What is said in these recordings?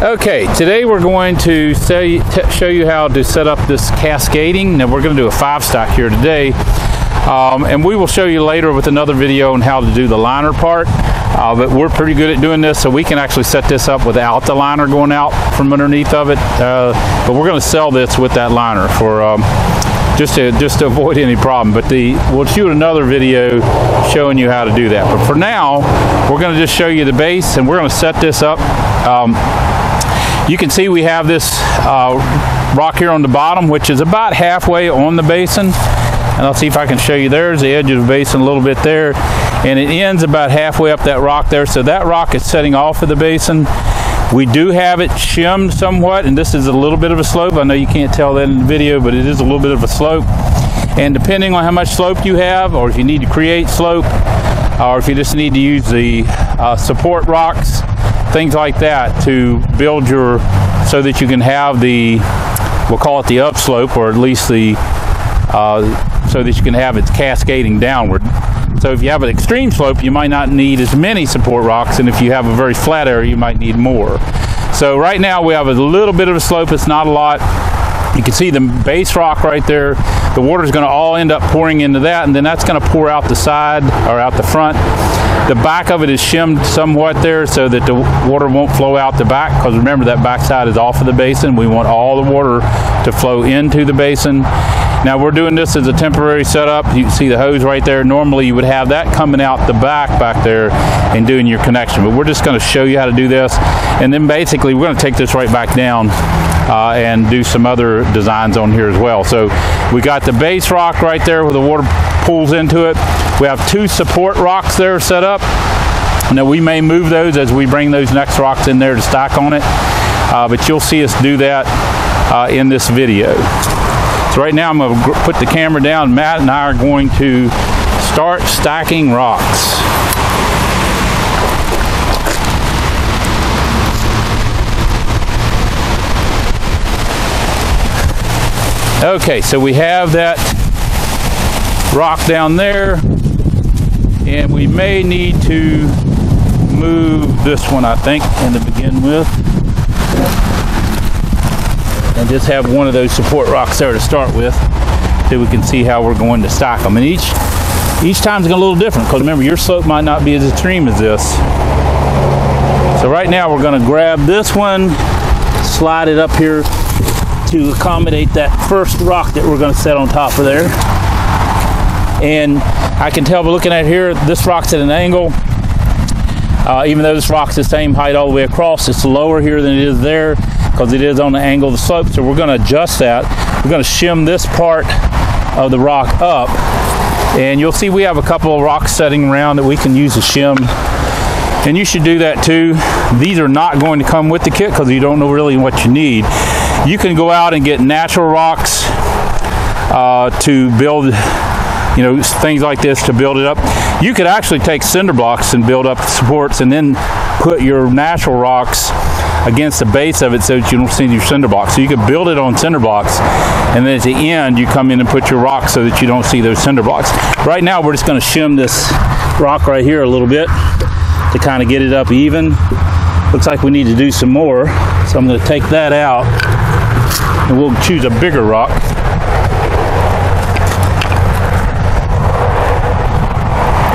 Okay, today we're going to show you how to set up this cascading. Now we're going to do a 5-stack here today, and we will show you later with another video on how to do the liner part. But we're pretty good at doing this, so we can actually set this up without the liner going out from underneath of it. But we're going to sell this with that liner for just to avoid any problem. But we'll shoot another video showing you how to do that. But for now, we're going to just show you the base, and we're going to set this up. You can see we have this rock here on the bottom, which is about halfway on the basin. And I'll see if I can show you. There's the edge of the basin a little bit there. And it ends about halfway up that rock there. So that rock is setting off of the basin. We do have it shimmed somewhat, and this is a little bit of a slope. I know you can't tell that in the video, but it is a little bit of a slope. And depending on how much slope you have, or if you need to create slope, or if you just need to use the support rocks, things like that to build your, so that you can have the, we'll call it the upslope, or at least the, so that you can have it cascading downward. So if you have an extreme slope, you might not need as many support rocks, and if you have a very flat area, you might need more. So right now we have a little bit of a slope. It's not a lot. You can see the base rock right there. The water is going to all end up pouring into that, and then that's going to pour out the side or out the front. The back of it is shimmed somewhat there so that the water won't flow out the back, because remember that back side is off of the basin. We want all the water to flow into the basin. Now we're doing this as a temporary setup. You can see the hose right there. Normally you would have that coming out the back there and doing your connection, but we're just going to show you how to do this. And then basically we're going to take this right back down and do some other designs on here as well. So we got the base rock right there where the water pulls into it. We have 2 support rocks there set up. Now we may move those as we bring those next rocks in there to stack on it, but you'll see us do that in this video. So right now I'm going to put the camera down. Matt and I are going to start stacking rocks. Okay, so we have that rock down there, and we may need to move this one, I think, to begin with. And just have one of those support rocks there to start with, so we can see how we're going to stack them. And each time's a little different, because remember, your slope might not be as extreme as this. So right now we're going to grab this one, slide it up here to accommodate that first rock that we're going to set on top of there. And I can tell by looking at here, this rock's at an angle. Even though this rock's the same height all the way across, it's lower here than it is there, because it is on the angle of the slope. So we're going to adjust that. We're going to shim this part of the rock up, and you'll see we have a couple of rocks setting around that we can use to shim, and you should do that too. These are not going to come with the kit because you don't know really what you need. You can go out and get natural rocks to build, things like this to build it up. You could actually take cinder blocks and build up supports, and then put your natural rocks against the base of it so that you don't see your cinder blocks. So you could build it on cinder blocks, and then at the end you come in and put your rocks so that you don't see those cinder blocks. Right now we're just going to shim this rock right here a little bit to kind of get it up even. Looks like we need to do some more, so I'm going to take that out, and we'll choose a bigger rock.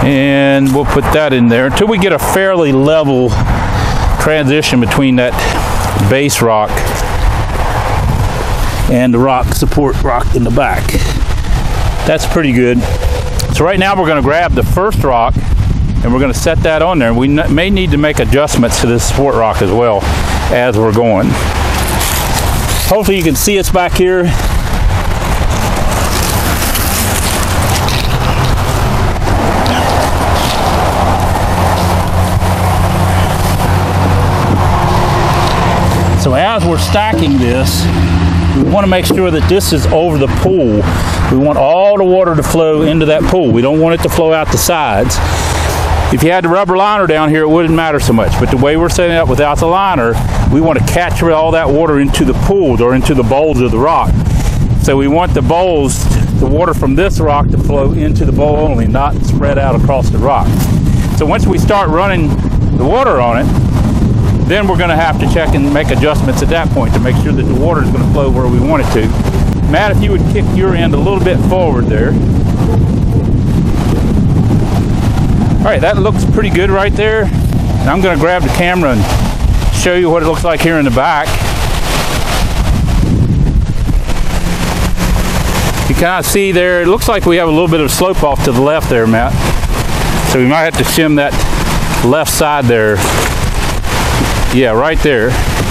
And we'll put that in there until we get a fairly level transition between that base rock and the support rock in the back. That's pretty good. So right now we're going to grab the first rock, and we're going to set that on there. We may need to make adjustments to this support rock as well as we're going. Hopefully you can see us back here. So as we're stacking this, we want to make sure that this is over the pool. We want all the water to flow into that pool. We don't want it to flow out the sides. If you had the rubber liner down here, it wouldn't matter so much. But the way we're setting it up without the liner, we want to capture all that water into the pool or into the bowls of the rock. So we want the bowls, the water from this rock to flow into the bowl only, not spread out across the rock. So once we start running the water on it, then we're going to have to check and make adjustments at that point to make sure that the water is going to flow where we want it to. Matt, if you would kick your end a little bit forward there. All right, that looks pretty good right there. And I'm going to grab the camera and show you what it looks like here in the back. You kind of see there, it looks like we have a little bit of slope off to the left there, Matt. So we might have to shim that left side there. Yeah, right there.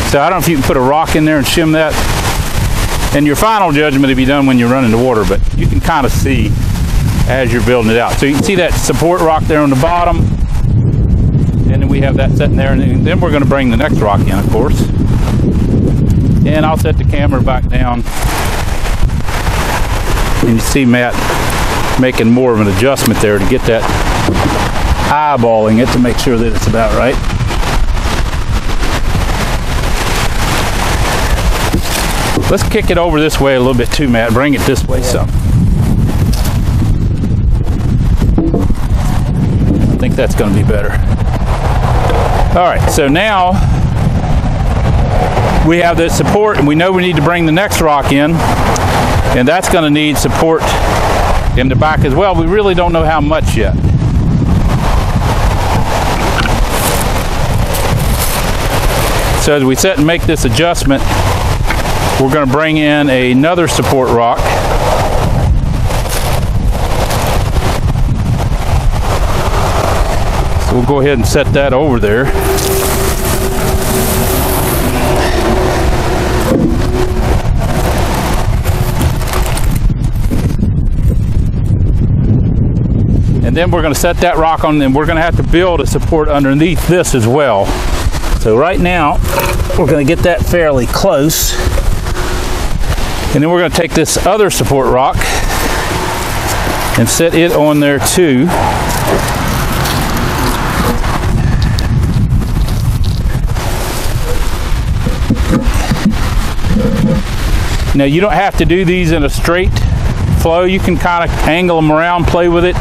So I don't know if you can put a rock in there and shim that. And your final judgment will be done when you're running the water, but you can kind of see as you're building it out. So you can see that support rock there on the bottom. And then we have that sitting there. And then we're going to bring the next rock in, of course. And I'll set the camera back down. And you see Matt making more of an adjustment there to get that eyeballing it to make sure that it's about right. Let's kick it over this way a little bit too, Matt. Bring it this way some. I think that's going to be better. All right, so now we have this support, and we know we need to bring the next rock in. And that's going to need support in the back as well. We really don't know how much yet. So as we set and make this adjustment, we're going to bring in another support rock. So we'll go ahead and set that over there. And then we're going to set that rock on, and we're going to have to build a support underneath this as well. So right now, we're going to get that fairly close. And then we're going to take this other support rock and set it on there too. Now you don't have to do these in a straight flow. You can kind of angle them around, play with it,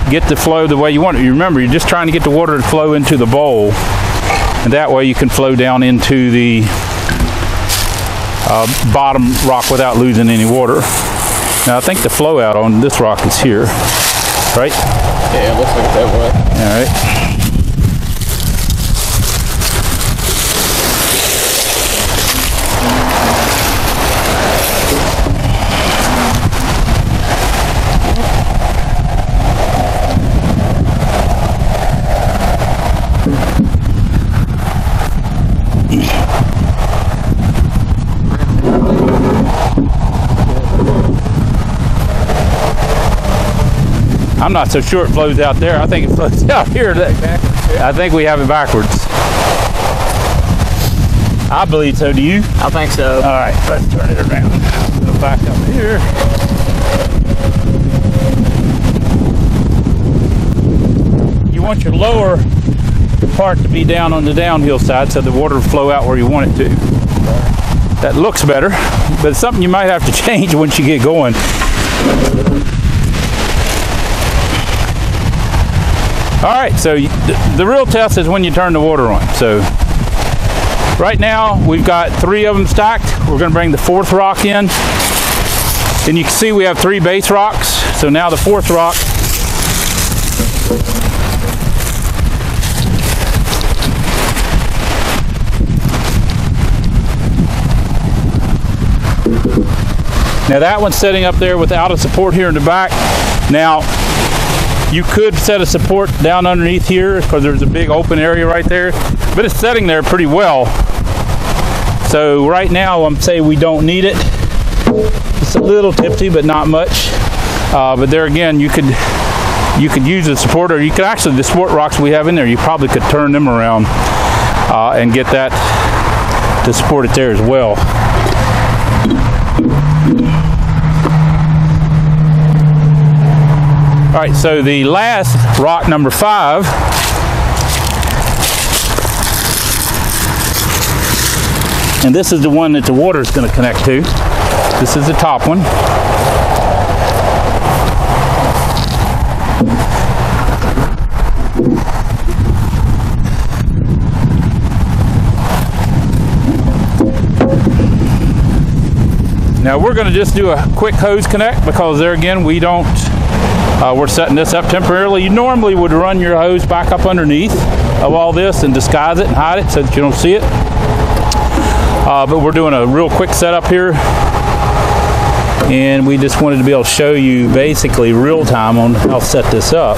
get the flow the way you want it. You remember, you're just trying to get the water to flow into the bowl, and that way you can flow down into the bottom rock without losing any water. Now I think the flow out on this rock is here, right? Yeah, it looks like that way. All right. I'm not so sure it flows out there. I think it flows out here. I think we have it backwards. I believe so. Do you? I think so. All right, let's turn it around. Go back up here. You want your lower part to be down on the downhill side so the water will flow out where you want it to. That looks better, but it's something you might have to change once you get going. All right, so the real test is when you turn the water on. So right now we've got 3 of them stacked. We're going to bring the 4th rock in. And you can see we have 3 base rocks. So now the 4th rock. Now that one's sitting up there without a support here in the back. Now, you could set a support down underneath here because there's a big open area right there, but it's setting there pretty well. So right now I'm saying we don't need it. It's a little tipsy, but not much. But there again, you could use a support, or you could actually, the support rocks we have in there, you probably could turn them around and get that to support it there as well. All right, so the last rock, number 5, and this is the one that the water is going to connect to. This is the top one. Now we're going to just do a quick hose connect because there again we don't, we're setting this up temporarily. You normally would run your hose back up underneath of all this and disguise it and hide it so that you don't see it. But we're doing a real quick setup here. And we just wanted to be able to show you basically real time on how to set this up.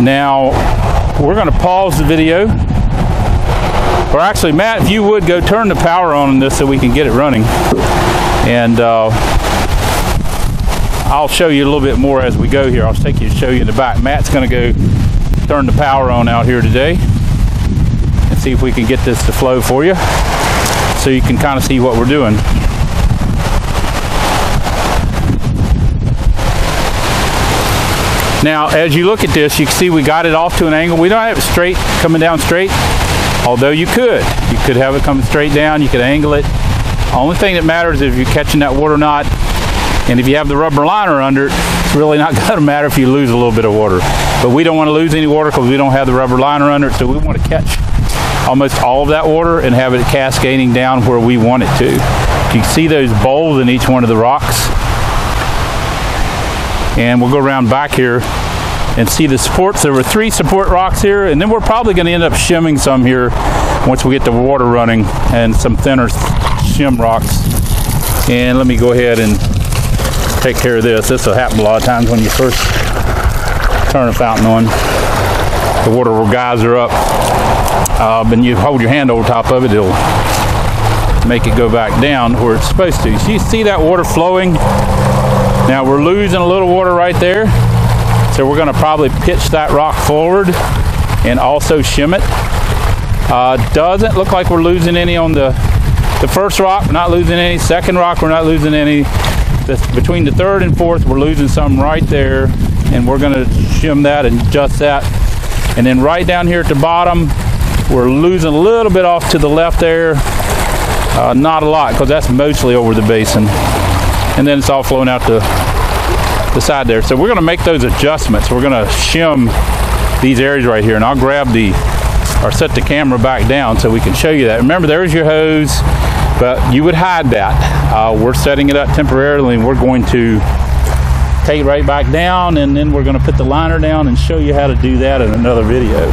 Now, we're going to pause the video. Or actually, Matt, if you would go turn the power on this so we can get it running. And I'll show you a little bit more as we go here. I'll take you to show you in the back. Matt's going to go turn the power on out here today and see if we can get this to flow for you so you can kind of see what we're doing. Now, as you look at this, you can see we got it off to an angle. We don't have it straight, coming down straight, although you could. You could have it coming straight down, you could angle it. Only thing that matters is if you're catching that water knot, and if you have the rubber liner under it, it's really not going to matter if you lose a little bit of water. But we don't want to lose any water because we don't have the rubber liner under it, so we want to catch almost all of that water and have it cascading down where we want it to. You can see those bowls in each one of the rocks. And we'll go around back here and see the supports. There were 3 support rocks here, and then we're probably going to end up shimming some here once we get the water running, and some thinner shim rocks. And let me go ahead and take care of this. This will happen a lot of times when you first turn a fountain on. The water will geyser up, and you hold your hand over top of it, it'll make it go back down where it's supposed to. So you see that water flowing? Now we're losing a little water right there, so we're going to probably pitch that rock forward and also shim it. Doesn't look like we're losing any on the first rock. We're not losing any. Second rock, we're not losing any. Between the third and fourth, we're losing some right there, and we're going to shim that and adjust that. And then right down here at the bottom, we're losing a little bit off to the left there. Not a lot, because that's mostly over the basin. And then it's all flowing out the side there. So we're going to make those adjustments. We're going to shim these areas right here, and I'll grab or set the camera back down so we can show you that. Remember, there's your hose, but you would hide that. We're setting it up temporarily, and we're going to take it right back down, and then we're going to put the liner down and show you how to do that in another video.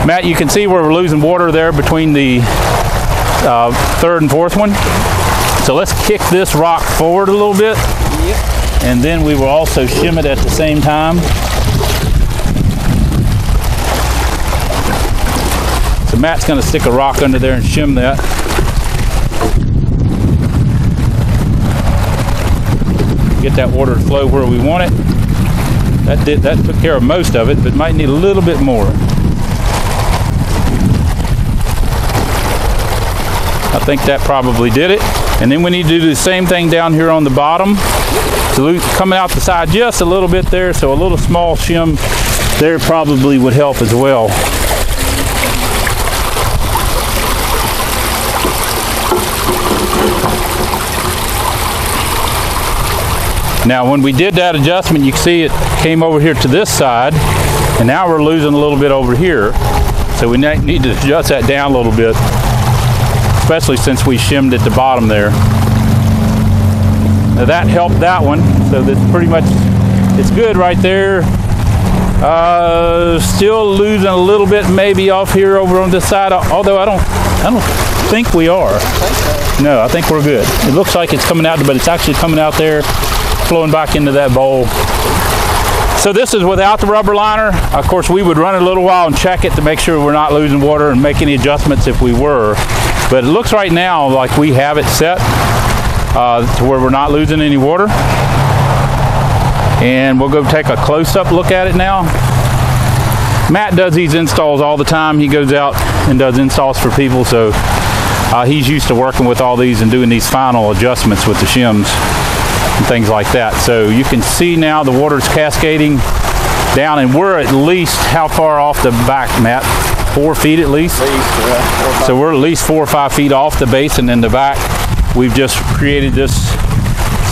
Matt, you can see where we're losing water there between the third and fourth one. So let's kick this rock forward a little bit. Yep. And then we will also shim it at the same time. So Matt's going to stick a rock under there and shim that. Get that water to flow where we want it. That took care of most of it, but might need a little bit more. I think that probably did it. And then we need to do the same thing down here on the bottom. So coming out the side just a little bit there, so a little small shim there probably would help as well. Now when we did that adjustment, you can see it came over here to this side, and now we're losing a little bit over here. So we need to adjust that down a little bit, especially since we shimmed at the bottom there. Now that helped that one, so that's pretty much, it's good right there. Still losing a little bit maybe off here over on this side, although I don't think we are. No, I think we're good. It looks like it's coming out, but it's actually coming out there, flowing back into that bowl. So this is without the rubber liner. Of course, we would run it a little while and check it to make sure we're not losing water and make any adjustments if we were. But it looks right now like we have it set to where we're not losing any water. And we'll go take a close-up look at it now. Matt does these installs all the time. He goes out and does installs for people, so he's used to working with all these and doing these final adjustments with the shims and things like that. So you can see now the water's cascading down, and we're at least how far off the back, Matt? 4 feet at least? Yeah, so we're at least 4 or 5 feet off the basin in the back. We've just created this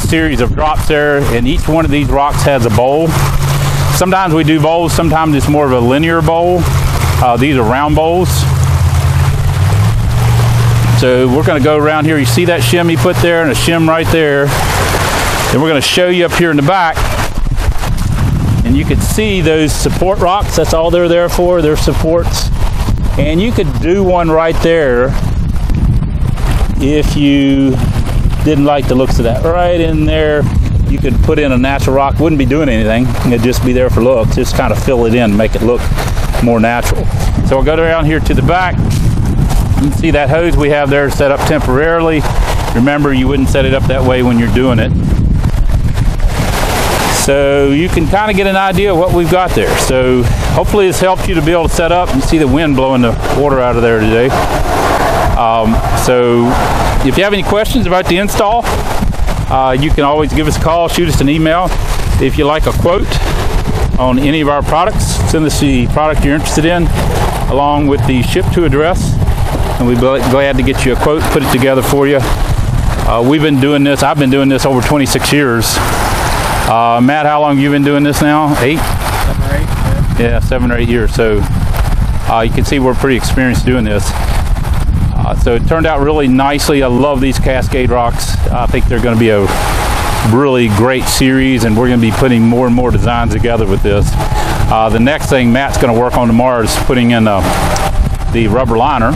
series of drops there, and each one of these rocks has a bowl. Sometimes we do bowls, sometimes it's more of a linear bowl. These are round bowls. So we're going to go around here. You see that shim he put there and a shim right there. Then we're going to show you up here in the back. And you can see those support rocks. That's all they're there for. They're supports. And you could do one right there if you didn't like the looks of that. Right in there, you could put in a natural rock. Wouldn't be doing anything. It'd just be there for looks. Just kind of fill it in, make it look more natural. So we'll go down here to the back. You can see that hose we have there set up temporarily. Remember, you wouldn't set it up that way when you're doing it. So you can kind of get an idea of what we've got there. So hopefully this helps you to be able to set up. You see the wind blowing the water out of there today. So if you have any questions about the install, you can always give us a call, shoot us an email. If you like a quote on any of our products, send us the product you're interested in along with the ship to address, and we'd be glad to get you a quote, put it together for you. We've been doing this, I've been doing this over 26 years. Matt, how long have you been doing this now? 8? 7 or 8. Yeah, 7 or 8 years. So you can see we're pretty experienced doing this. So it turned out really nicely. I love these Cascade rocks. I think they're going to be a really great series, and we're going to be putting more and more designs together with this. The next thing Matt's going to work on tomorrow is putting in the rubber liner,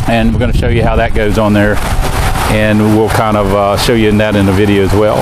and we're going to show you how that goes on there, and we'll kind of show you that in the video as well.